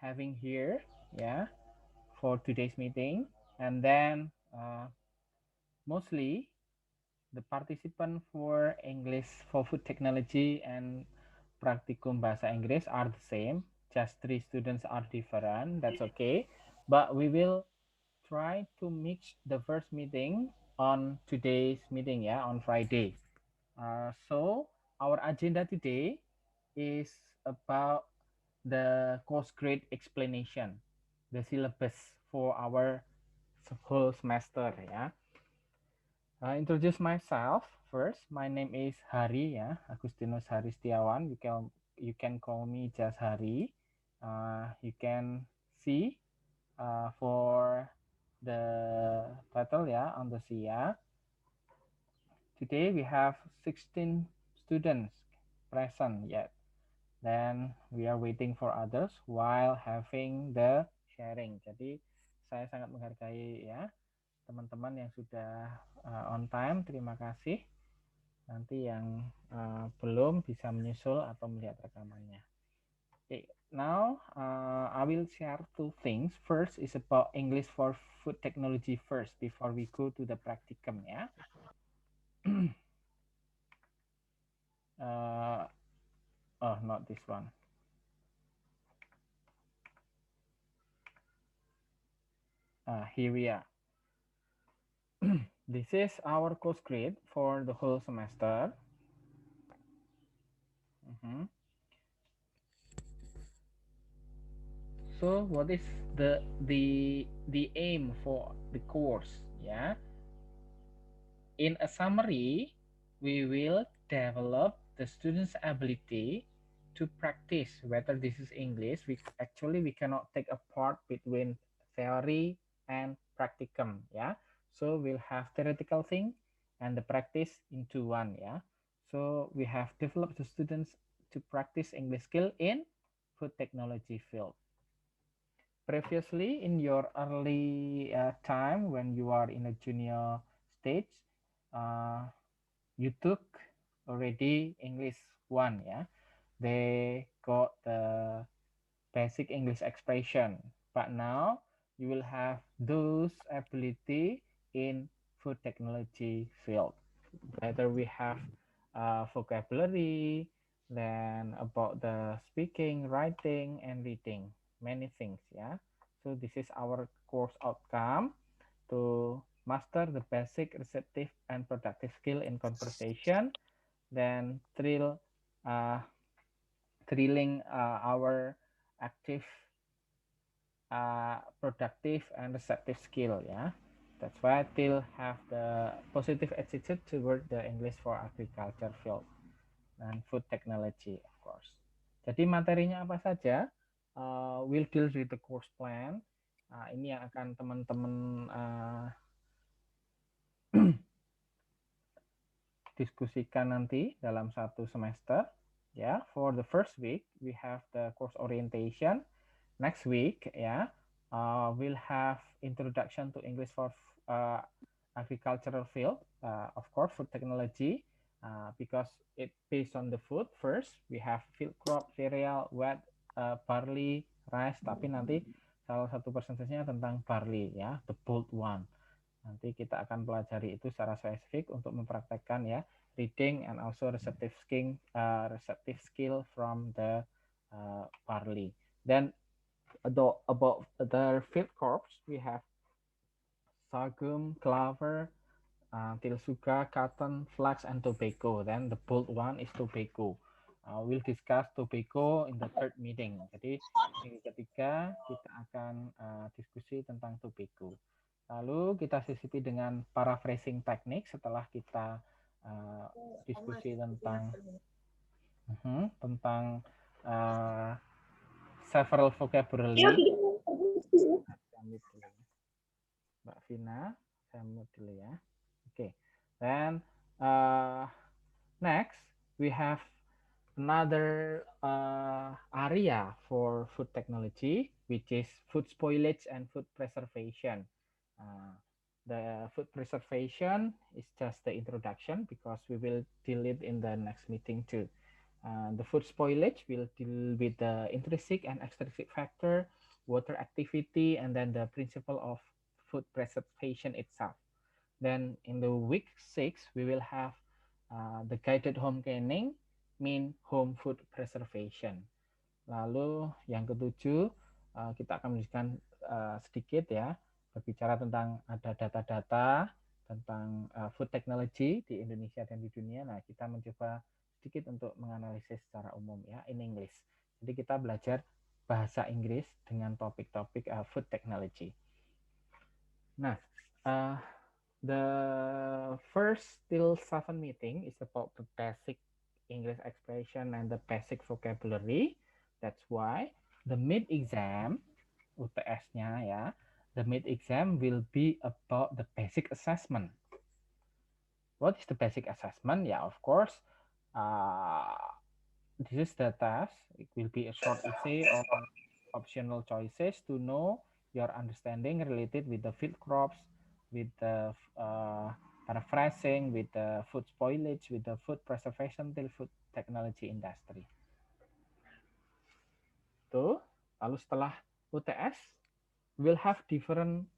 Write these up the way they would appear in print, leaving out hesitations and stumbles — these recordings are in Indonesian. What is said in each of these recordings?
having here, yeah, for today's meeting. And then mostly the participant for English for food technology and practicum bahasa Inggris are the same. Just 3 students are different. That's okay. But we will try to mix the first meeting on today's meeting, yeah, on Friday. So our agenda today is about the course grade explanation, the syllabus for our whole semester, yeah. Introduce myself first. My name is Hari, ya, Agustinus Hari Setiawan. You can call me just Hari. You can see for the title, ya, on the SIA. Today we have 16 students present yet. Then we are waiting for others while having the sharing. Jadi saya sangat menghargai, ya, teman-teman yang sudah on time. Terima kasih. Nanti yang belum bisa menyusul atau melihat rekamannya. Okay, now I will share 2 things. First is about English for food technology first before we go to the practicum, ya. Oh, not this one. Here we are. This is our course grade for the whole semester. So what is the aim for the course? Yeah. In a summary, we will develop the students' ability to practice whether this is English. We cannot take a part between theory and practicum. Yeah. So we'll have theoretical thing and the practice into one. Yeah. So we have developed the students to practice English skill in food technology field. Previously, in your early time when you are in a junior stage, uh, you took already English 1, yeah. They got the basic English expression, but now you will have those ability in food technology field. Whether we have vocabulary, then about the speaking, writing, and reading, many things, yeah. So this is our course outcome to master the basic receptive and productive skill in conversation, then thrilling our active, productive, and receptive skill, ya. That's why Till have the positive attitude toward the English for agriculture field dan food technology, of course. Jadi materinya apa saja? We'll deal with the course plan. Ini yang akan teman-teman diskusikan nanti dalam satu semester. Ya, for the first week we have the course orientation. Next week, ya, we'll have introduction to English for agricultural field, of course, food technology, because it based on the food. First, we have field crop, cereal, wheat, barley, rice. Tapi nanti salah satu persentasenya tentang barley, ya, the bold one. Nanti kita akan pelajari itu secara spesifik untuk mempraktekkan, ya, reading and also receptive skill from the barley. Then about the field crops, we have sorghum, clover, tilsuga, cotton, flax, and tobacco. Then the bold one is tobacco. We'll discuss tobacco in the third meeting. Jadi minggu ketiga kita akan diskusi tentang tobacco. Lalu kita sisipi dengan paraphrasing teknik setelah kita diskusi tentang several vocabulary. Mbak Vina, saya mute dulu ya. Okay, then next we have another area for food technology, which is food spoilage and food preservation. The food preservation is just the introduction because we will deal it in the next meeting too. The food spoilage will deal with the intrinsic and extrinsic factor water activity, and then the principle of food preservation itself. Then in the week 6, we will have the guided home canning, mean home food preservation. Lalu yang ketujuh, kita akan menunjukkan sedikit ya, berbicara tentang ada data-data tentang food technology di Indonesia dan di dunia. Nah, kita mencoba sedikit untuk menganalisis secara umum ya, in English. Jadi kita belajar bahasa Inggris dengan topik-topik food technology. Nah, the first till 7 meeting is about the basic English expression and the basic vocabulary. That's why the mid exam, UTS-nya ya, the mid exam will be about the basic assessment. What is the basic assessment? Yeah, of course, this is the task. It will be a short essay or optional choices to know your understanding related with the field crops, with the paraphrasing, with the food spoilage, with the food preservation till food technology industry. Tuh, lalu setelah UTS, we'll have different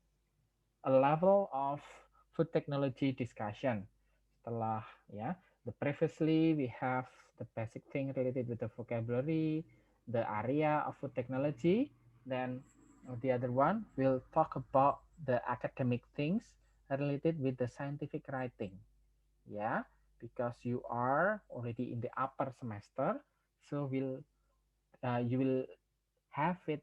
level of food technology discussion. Setelah ya, the previously we have the basic thing related with the vocabulary, the area of food technology. Then the other one will talk about the academic things related with the scientific writing. Yeah, because you are already in the upper semester, so you will have it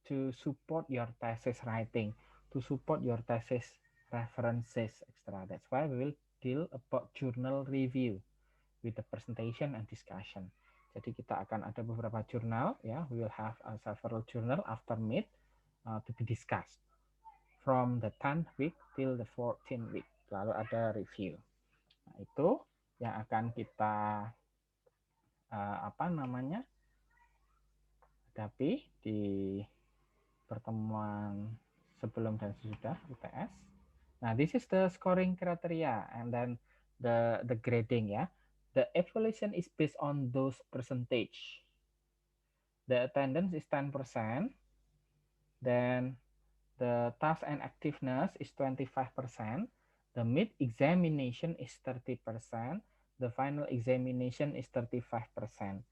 to support your thesis writing, to support your thesis references, etc. That's why we will deal about journal review with the presentation and discussion. Jadi kita akan ada beberapa jurnal ya, we will have several journal after mid to be discussed from the 10th week till the 14th week. Lalu ada review. Nah, itu yang akan kita hadapi di pertemuan sebelum dan sesudah UTS. Nah, this is the scoring criteria and then the grading ya. The evaluation is based on those percentage. The attendance is 10%. Then the task and activeness is 25%. The mid examination is 30%. The final examination is 35%.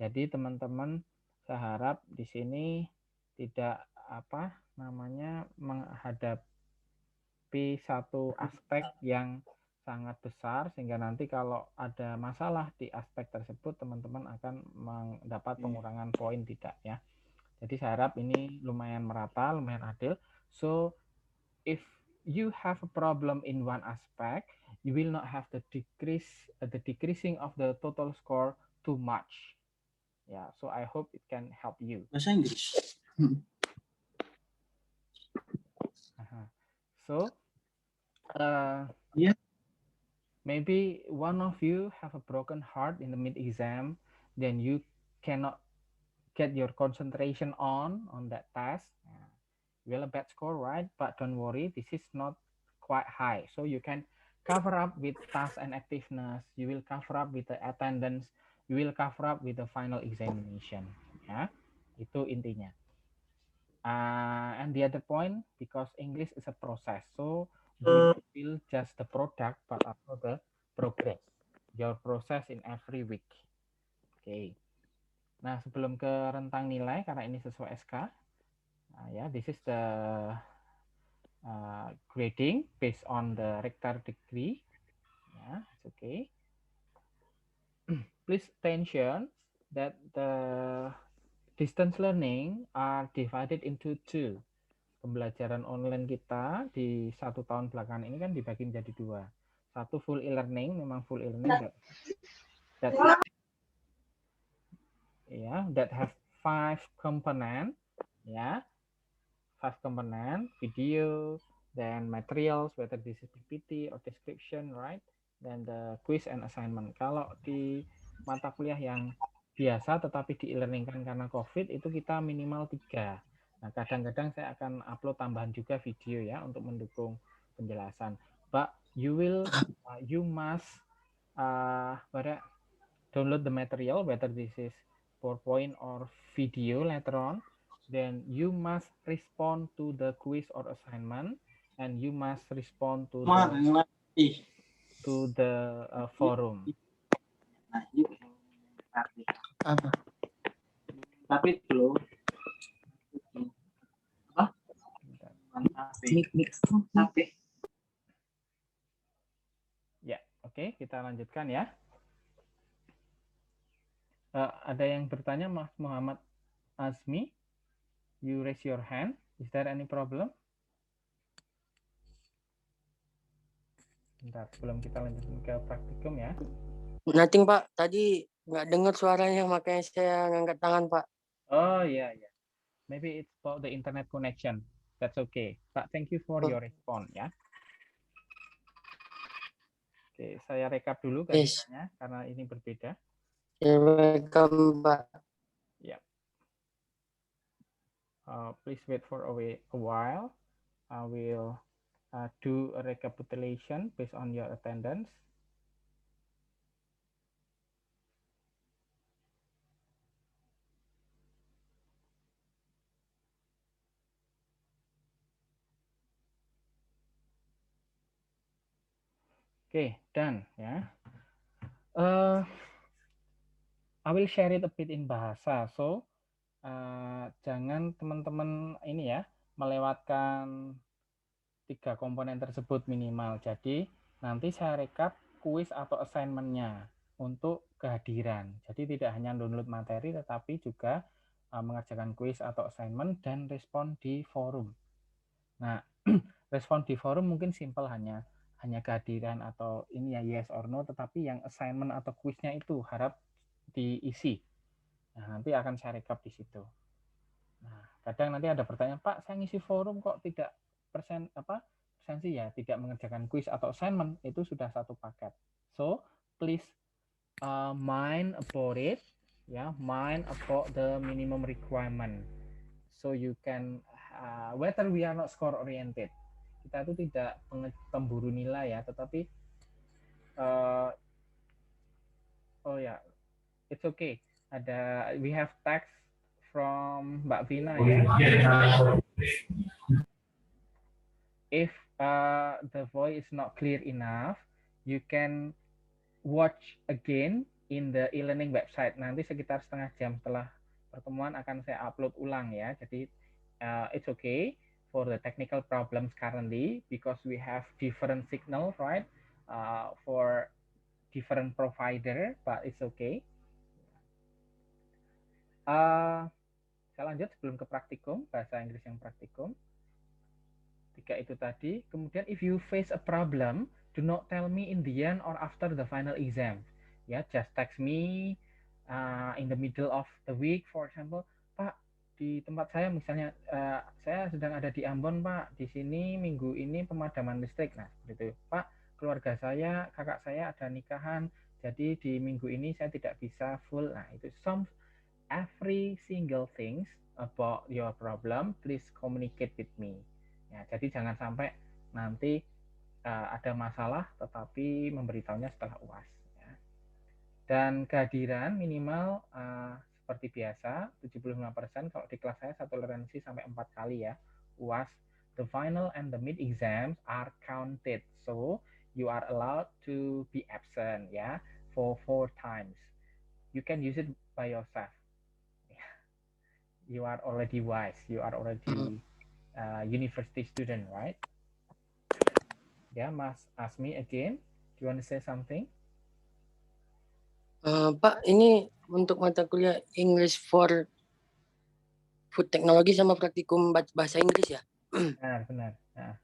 Jadi teman-teman, saya harap di sini tidak menghadapi satu aspek yang sangat besar sehingga nanti kalau ada masalah di aspek tersebut teman-teman akan mendapat pengurangan poin, tidak ya. Jadi saya harap ini lumayan merata, lumayan adil. So if you have a problem in one aspect, you will not have the decreasing of the total score too much. Yeah, so I hope it can help you. Bahasa Inggris. So, maybe one of you have a broken heart in the mid-exam, then you cannot get your concentration on that task. You will a bad score, right? But don't worry, this is not quite high. So you can cover up with task and activeness. You will cover up with the attendance. You will cover up with the final examination. Ya, itu intinya. And the other point, because English is a process, so we feel just the product, but also the progress. Your process in every week. Okay. Nah, sebelum ke rentang nilai, karena ini sesuai SK, this is the grading based on the Richter degree. Yeah, it's okay. Please attention that the distance learning are divided into two. Pembelajaran online kita di 1 tahun belakangan ini kan dibagi menjadi 2. Satu full e-learning, memang full e-learning that have 5 component, 5 component, video, then materials, whether this is PPT or description, right? Then the quiz and assignment. Kalau di mata kuliah yang biasa tetapi di e-learning kan karena COVID itu kita minimal 3. Nah, kadang-kadang saya akan upload tambahan juga video ya untuk mendukung penjelasan. But you must download the material, whether this is PowerPoint or video later on. then you must respond to the quiz or assignment, and you must respond to the forum. Apa? Tapi belum. Tapi. Ya, oke, kita lanjutkan ya. Ada yang bertanya, Mas Muhammad Azmi? You raise your hand. Is there any problem? Bentar, sebelum kita lanjutin ke praktikum ya. Nothing, Pak. Tadi nggak dengar suaranya, makanya saya ngangkat tangan, Pak. Oh iya, ya. Maybe it's about the internet connection. That's okay. Pak, thank you for your response ya. Oke, saya rekap dulu kehadirannya karena ini berbeda. Welcome, Pak. Ya. Please wait for a while. I will do a recapitulation based on your attendance. Oke, done ya. I will share it a bit in bahasa. So, jangan teman-teman ini ya melewatkan 3 komponen tersebut minimal. Jadi nanti saya rekap kuis atau assignment-nya untuk kehadiran. Jadi tidak hanya download materi tetapi juga mengerjakan kuis atau assignment dan respon di forum. Nah, respon di forum mungkin simpel hanya kehadiran atau ini ya yes or no, tetapi yang assignment atau kuisnya itu harap diisi. Nah, nanti akan saya rekap di situ. Nah, kadang nanti ada pertanyaan, Pak, saya ngisi forum kok tidak presensi ya, tidak mengerjakan kuis atau assignment, itu sudah satu paket. So, please mind about it, ya, mind about the minimum requirement. So you can, whether we are not score oriented, kita itu tidak pemburu nilai ya, tetapi oh ya, it's okay. We have text from Mbak Vina ya. If the voice is not clear enough, you can watch again in the e-learning website. Nanti sekitar setengah jam setelah pertemuan akan saya upload ulang ya. Jadi it's okay for the technical problems currently because we have different signal, right? For different provider, but it's okay. Saya lanjut sebelum ke praktikum, bahasa Inggris yang praktikum. 3 itu tadi. Kemudian if you face a problem, do not tell me in the end or after the final exam. Ya, just text me in the middle of the week, for example, Pak, di tempat saya misalnya saya sedang ada di Ambon, Pak. Di sini minggu ini pemadaman listrik. Nah, seperti itu. Pak, keluarga saya, kakak saya ada nikahan. Jadi di minggu ini saya tidak bisa full. Nah, itu every single things about your problem, please communicate with me. Ya, jadi jangan sampai nanti ada masalah tetapi memberitahunya setelah UAS. Ya. Dan kehadiran minimal seperti biasa 75%. Kalau di kelas saya satu toleransi sampai 4 kali ya. UAS, the final and the mid exams are counted. So you are allowed to be absent ya for 4 times. You can use it by yourself. You are already wise. You are already university student, right? Yeah, Mas Asmi again. Do you want to say something? Pak, ini untuk mata kuliah English for Food Technology sama praktikum bahasa Inggris ya? Benar. Nah,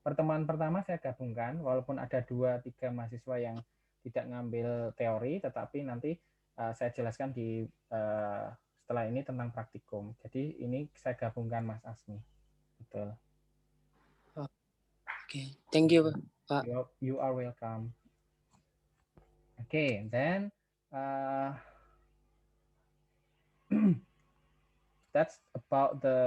pertemuan pertama saya gabungkan, walaupun ada 2-3 mahasiswa yang tidak ngambil teori, tetapi nanti saya jelaskan di setelah ini tentang praktikum. Jadi ini saya gabungkan, Mas Asmi. Betul. Oke, thank you, Pak. You are welcome. Okay, then that's about the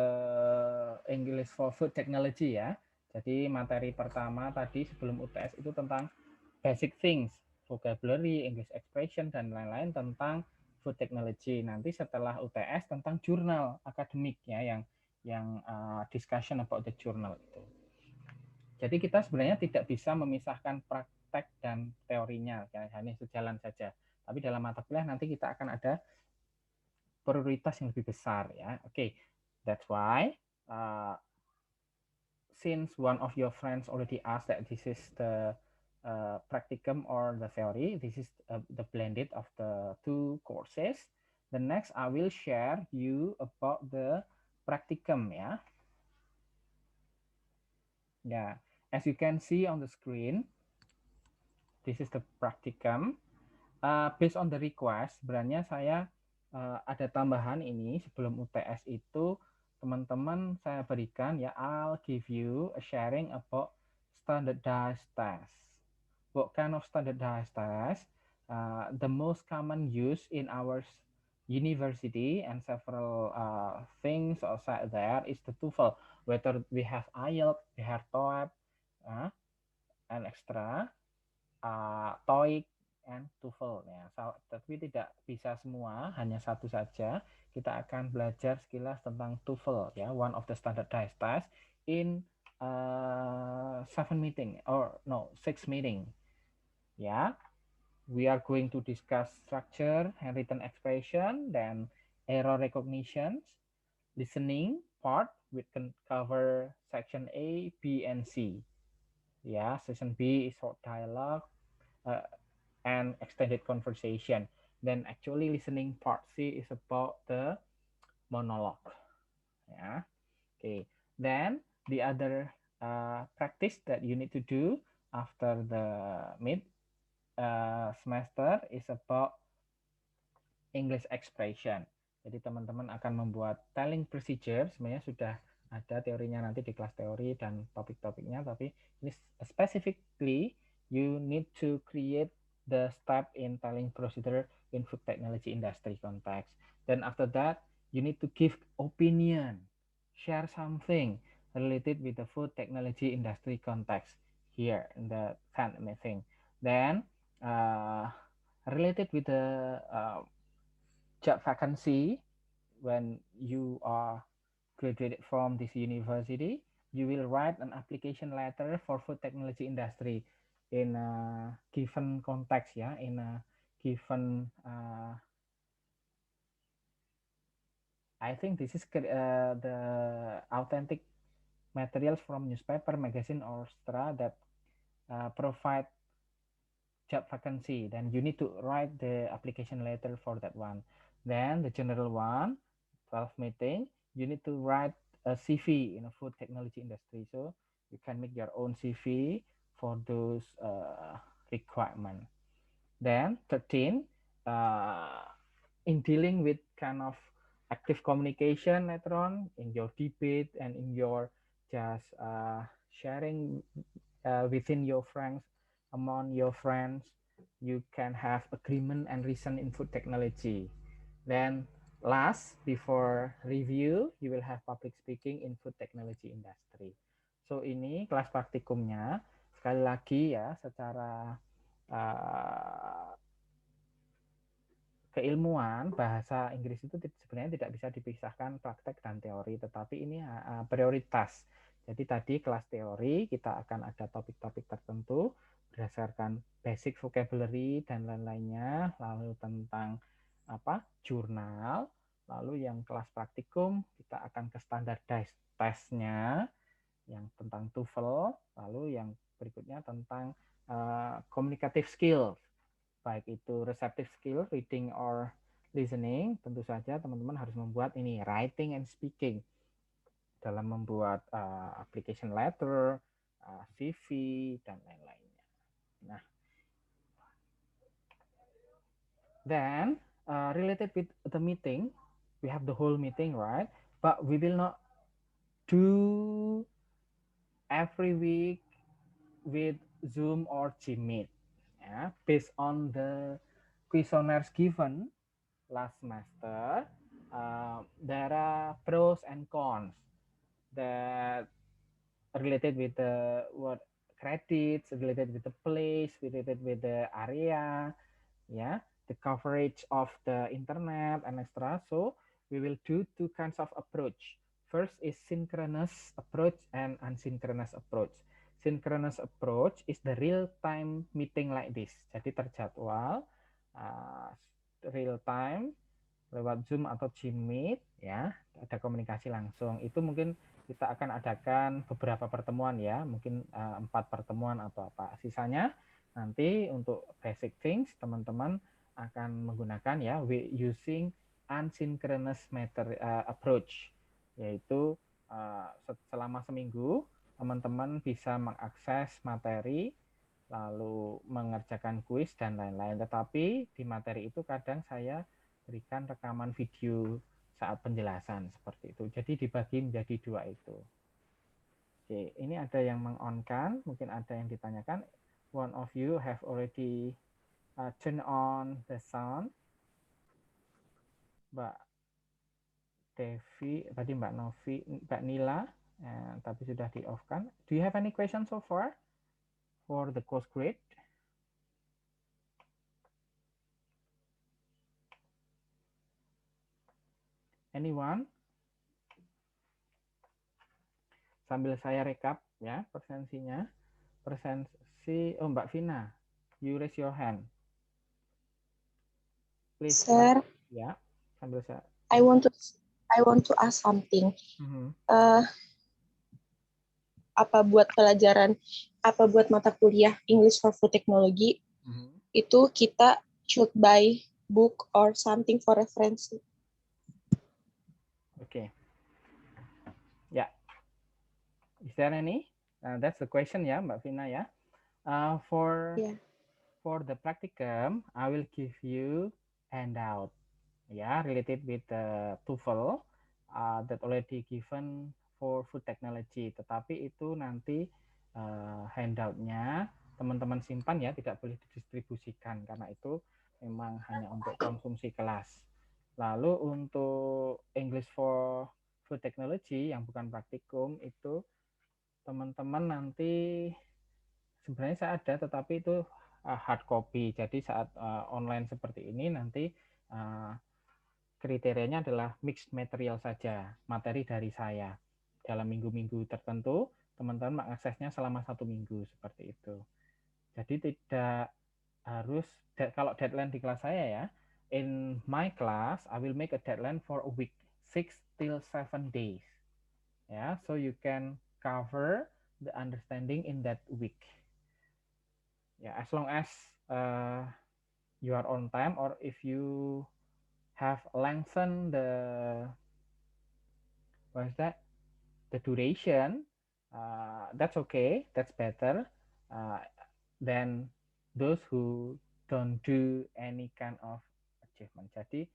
English for Food Technology ya. Jadi materi pertama tadi sebelum UTS itu tentang basic things, vocabulary, English expression, dan lain-lain tentang food technology. Nanti setelah UTS tentang jurnal akademik ya, yang discussion about the journal itu. Jadi kita sebenarnya tidak bisa memisahkan praktek dan teorinya, ya, hanya sejalan saja. Tapi dalam mata kuliah nanti kita akan ada prioritas yang lebih besar ya. Oke, that's why since one of your friends already asked that this is the practicum or the theory, this is the blended of the two courses. The next I will share you about the practicum ya. Yeah, as you can see on the screen, this is the practicum. Based on the request, sebenarnya saya ada tambahan ini sebelum UTS itu teman-teman saya berikan ya, I'll give you a sharing about standardized test. What kind of standardized test? The most common use in our university and several things outside there is the TOEFL. Whether we have IELTS, we have TOEFL, and extra, TOEIC, and TOEFL ya. Tapi tidak bisa semua, hanya satu saja. Kita akan belajar sekilas tentang TOEFL ya, one of the standardized test in 6 meeting ya. We are going to discuss structure and written expression, then error recognition, listening part, we can cover section A, B, and C. Yeah, section B is short dialogue and extended conversation. Then actually listening part C is about the monologue. Yeah. Okay. Then the other practice that you need to do after the mid semester is about English expression. Jadi teman-teman akan membuat telling procedure, sebenarnya sudah ada teorinya nanti di kelas teori dan topik-topiknya, tapi ini specifically you need to create the step in telling procedure in food technology industry context. Then after that, you need to give opinion, share something related with the food technology industry context here in the 10th meeting. Then related with the job vacancy, when you are graduated from this university, you will write an application letter for food technology industry in a given context ya, in a given I think this is the authentic materials from newspaper, magazine, or extra that provide job vacancy. Then you need to write the application letter for that one. Then the general one, 12th meeting, you need to write a CV in a food technology industry. So you can make your own CV for those requirements. Then 13, in dealing with kind of active communication later on in your debate and in your just sharing within your friends, among your friends, you can have agreement and reason in food technology. Then last, before review, you will have public speaking in food technology industry. So ini kelas praktikumnya. Sekali lagi ya, secara keilmuan bahasa Inggris itu sebenarnya tidak bisa dipisahkan praktek dan teori, tetapi ini prioritas. Jadi tadi kelas teori kita akan ada topik-topik tertentu berdasarkan basic vocabulary dan lain-lainnya, lalu tentang jurnal, lalu yang kelas praktikum kita akan ke standardized testnya yang tentang TOEFL, lalu yang berikutnya tentang communicative skills, baik itu receptive skill, reading or listening. Tentu saja teman-teman harus membuat ini writing and speaking dalam membuat application letter, CV, dan lain-lainnya. Nah, then related with the meeting, we have the whole meeting, right? But we will not do every week with Zoom or Gmeet. Yeah, based on the questionnaires given last semester, there are pros and cons that related with the credits, related with the place, related with the area, yeah. the coverage of the internet and etc. So we will do two kinds of approach. First is synchronous approach and asynchronous approach. Synchronous approach is the real-time meeting like this. Jadi terjadwal, real-time, lewat Zoom atau Gmeet, ya, ada komunikasi langsung. Itu mungkin kita akan adakan beberapa pertemuan ya, mungkin 4 pertemuan atau apa. Sisanya nanti untuk basic things teman-teman akan menggunakan ya using asynchronous approach, yaitu selama seminggu teman-teman bisa mengakses materi lalu mengerjakan kuis dan lain-lain. Tetapi di materi itu kadang saya berikan rekaman video saat penjelasan seperti itu. Jadi dibagi menjadi 2 itu. Oke, ini ada yang meng-on-kan, mungkin ada yang ditanyakan. One of you have already turn on the sound. Mbak Devi, tadi Mbak Novi, Mbak Nila, tapi sudah di-off-kan. Do you have any question so far for the course grade? Anyone? Sambil saya rekap ya presensinya. Presensi, oh Mbak Vina, you raise your hand. Please. Sir, ya, sambil saya. I want to ask something. Apa buat mata kuliah English for Food Technology itu kita should buy book or something for reference? Okay. Yeah. Is there any? That's the question ya, Mbak Vina ya. For the practicum, I will give you handout ya related with the TOEFL that already given for food technology. Tetapi itu nanti handoutnya teman-teman simpan ya, tidak boleh didistribusikan karena itu memang hanya untuk konsumsi kelas. Lalu untuk English for food technology yang bukan praktikum itu teman-teman nanti sebenarnya saya ada, tetapi itu hard copy. Jadi saat online seperti ini nanti kriterianya adalah mixed material saja, materi dari saya. Dalam minggu-minggu tertentu, teman-teman mengaksesnya selama 1 minggu seperti itu. Jadi tidak harus, kalau deadline di kelas saya ya, in my class, I will make a deadline for a week, 6 till 7 days. Yeah, so you can cover the understanding in that week. Yeah, as long as you are on time, or if you have lengthened the duration, that's okay, that's better than those who don't do any kind of achievement. Jadi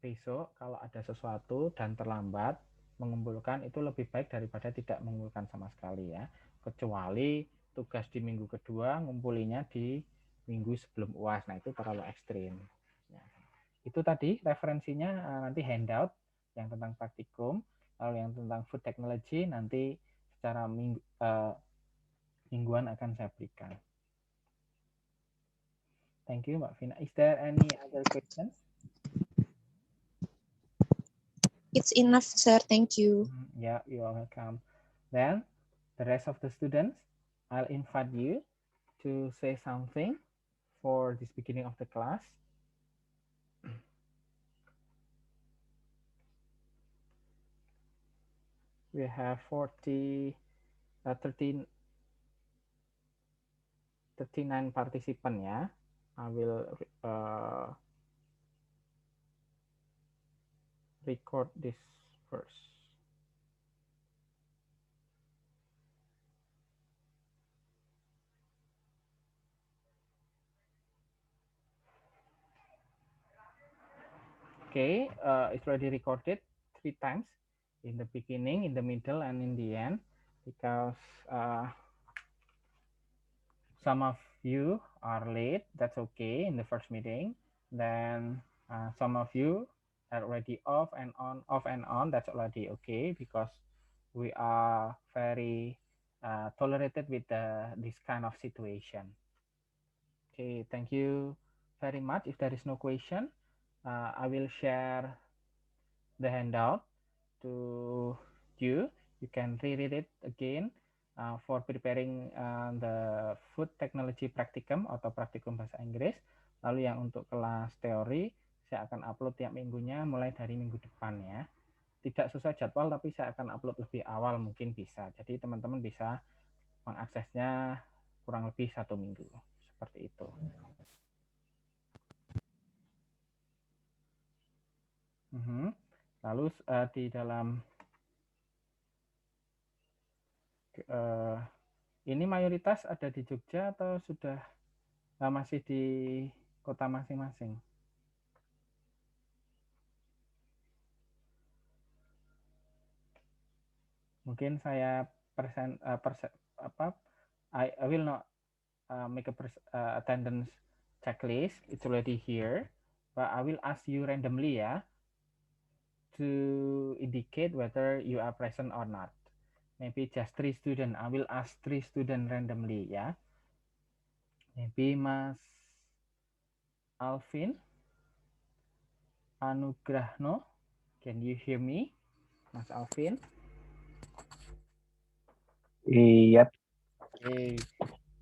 besok kalau ada sesuatu dan terlambat mengumpulkan itu lebih baik daripada tidak mengumpulkan sama sekali ya, kecuali tugas di minggu kedua ngumpulinya di minggu sebelum UAS. Nah itu terlalu ekstrim ya. Itu tadi referensinya, nanti handout yang tentang praktikum, lalu yang tentang food technology nanti secara mingguan akan saya berikan. Thank you, Mbak Vina. Is there any other questions? It's enough, sir. Thank you. Yeah, you are welcome. Then the rest of the students, I'll invite you to say something for this beginning of the class. We have 39 participant ya. I will record this first. Okay, it's already recorded 3 times, in the beginning, in the middle, and in the end, because some of you are late. That's okay in the first meeting. Then some of you are already off and on. That's already okay, because we are very tolerated with this kind of situation. Okay, thank you very much. If there is no question, I will share the handout to you. You can reread it again for preparing the food technology practicum atau praktikum bahasa Inggris. Lalu yang untuk kelas teori, saya akan upload tiap minggunya mulai dari minggu depan ya. Tidak sesuai jadwal, tapi saya akan upload lebih awal mungkin bisa. Jadi teman-teman bisa mengaksesnya kurang lebih 1 minggu. Seperti itu. Lalu di dalam ini mayoritas ada di Jogja atau sudah masih di kota masing-masing? Mungkin saya I will not make a attendance checklist. It's already here, but I will ask you randomly ya to indicate whether you are present or not. Maybe just 3 students. I will ask 3 students randomly ya. Maybe Mas Alvin Anugrahno, can you hear me, Mas Alvin? Yep. Okay,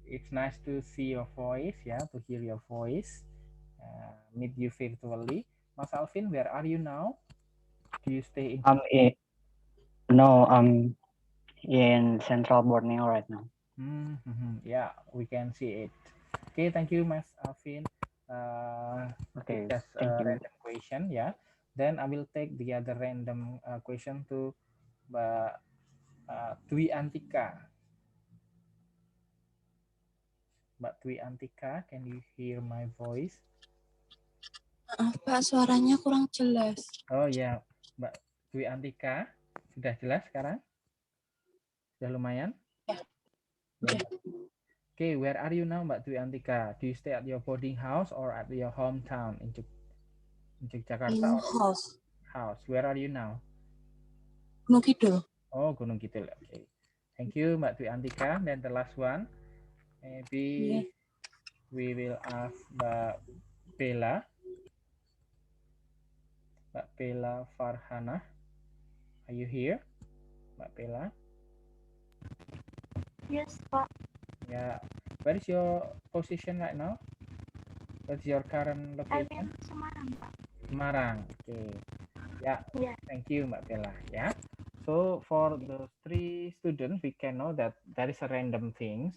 it's nice to see your voice, yeah, to hear your voice, meet you virtually. Mas Alvin, where are you now? Do you stay in? I'm in Central Borneo right now. Yeah, we can see it. Okay, thank you, Mas Alvin. Okay, just a random question, yeah. Then I will take the other random question to Mbak Dwi Antika. Mbak Dwi Antika, can you hear my voice? Pak, suaranya kurang jelas. Oh ya, Mbak Dwi Antika, sudah jelas sekarang? Sudah lumayan? Ya. Okay, where are you now, Mbak Dwi Antika? Do you stay at your boarding house or at your hometown in Jakarta? In house. House. Where are you now? Gunung Kidul. Oh, Gunung Kidul. Okay. Thank you, Mbak Dwi Antika. Then the last one, maybe we will ask Mbak Bella. Mbak Bella Farhana. Are you here, Mbak Bella? Yes, Pak. Yeah. Where is your position right now? What's your current location? I'm in Semarang, Pak. Semarang. Okay. Yeah. Yeah. Thank you, Mbak Bella. Yeah. So for the 3 students, we can know that there is a random things.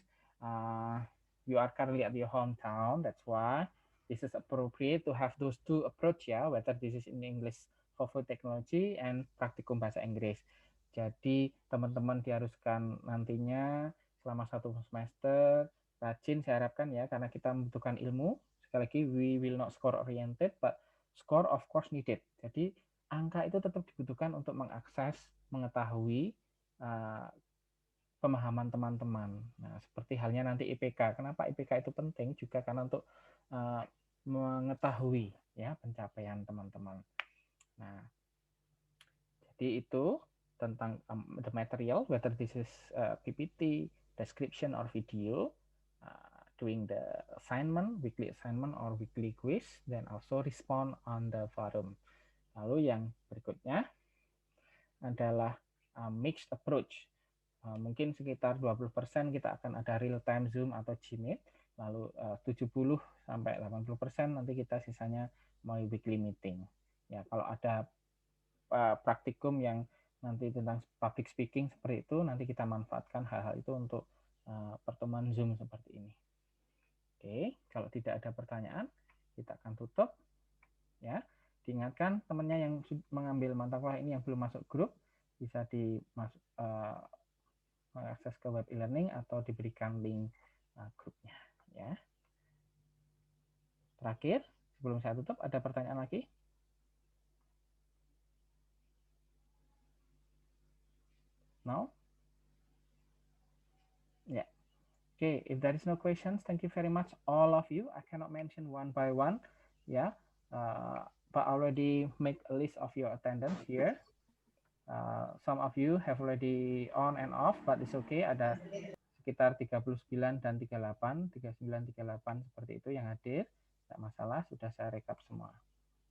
You are currently at your hometown. That's why this is appropriate to have those 2 approach ya, whether this is in English for food technology and praktikum bahasa Inggris. Jadi teman-teman diharuskan nantinya selama 1 semester rajin, saya harapkan ya, karena kita membutuhkan ilmu. Sekali lagi, we will not score oriented, but score of course needed. Jadi angka itu tetap dibutuhkan untuk mengakses, mengetahui pemahaman teman-teman. Nah, seperti halnya nanti IPK. Kenapa IPK itu penting? Juga karena untuk mengetahui ya pencapaian teman-teman. Nah, jadi itu tentang the material, whether this is PPT, description or video, doing the assignment, weekly assignment or weekly quiz, then also respond on the forum. Lalu yang berikutnya adalah mixed approach. Mungkin sekitar 20% kita akan ada real time Zoom atau Gmeet, lalu 70 sampai 80% nanti kita sisanya mau weekly meeting. Ya, kalau ada praktikum yang nanti tentang public speaking seperti itu, nanti kita manfaatkan hal-hal itu untuk pertemuan Zoom seperti ini. Oke, kalau tidak ada pertanyaan, kita akan tutup. Ya, diingatkan temannya yang mengambil mata kuliah ini yang belum masuk grup, bisa mengakses ke web e-learning atau diberikan link grupnya. Ya. Terakhir, sebelum saya tutup, ada pertanyaan lagi? No? Yeah. Okay, if there is no questions, thank you very much, all of you. I cannot mention one by one, yeah, but I already make a list of your attendance here. Some of you have already on and off, but it's okay. Ada sekitar 39 dan 38, 39, 38 seperti itu yang hadir. Tidak masalah, sudah saya rekap semua.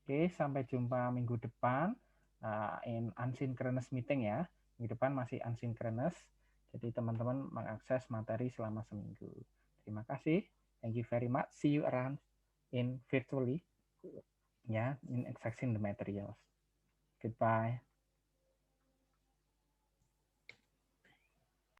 Oke, sampai jumpa minggu depan in asynchronous meeting ya. Minggu depan masih asynchronous. Jadi teman-teman mengakses materi selama seminggu. Terima kasih. Thank you very much. See you around in virtually. Yeah, in accessing the materials. Goodbye.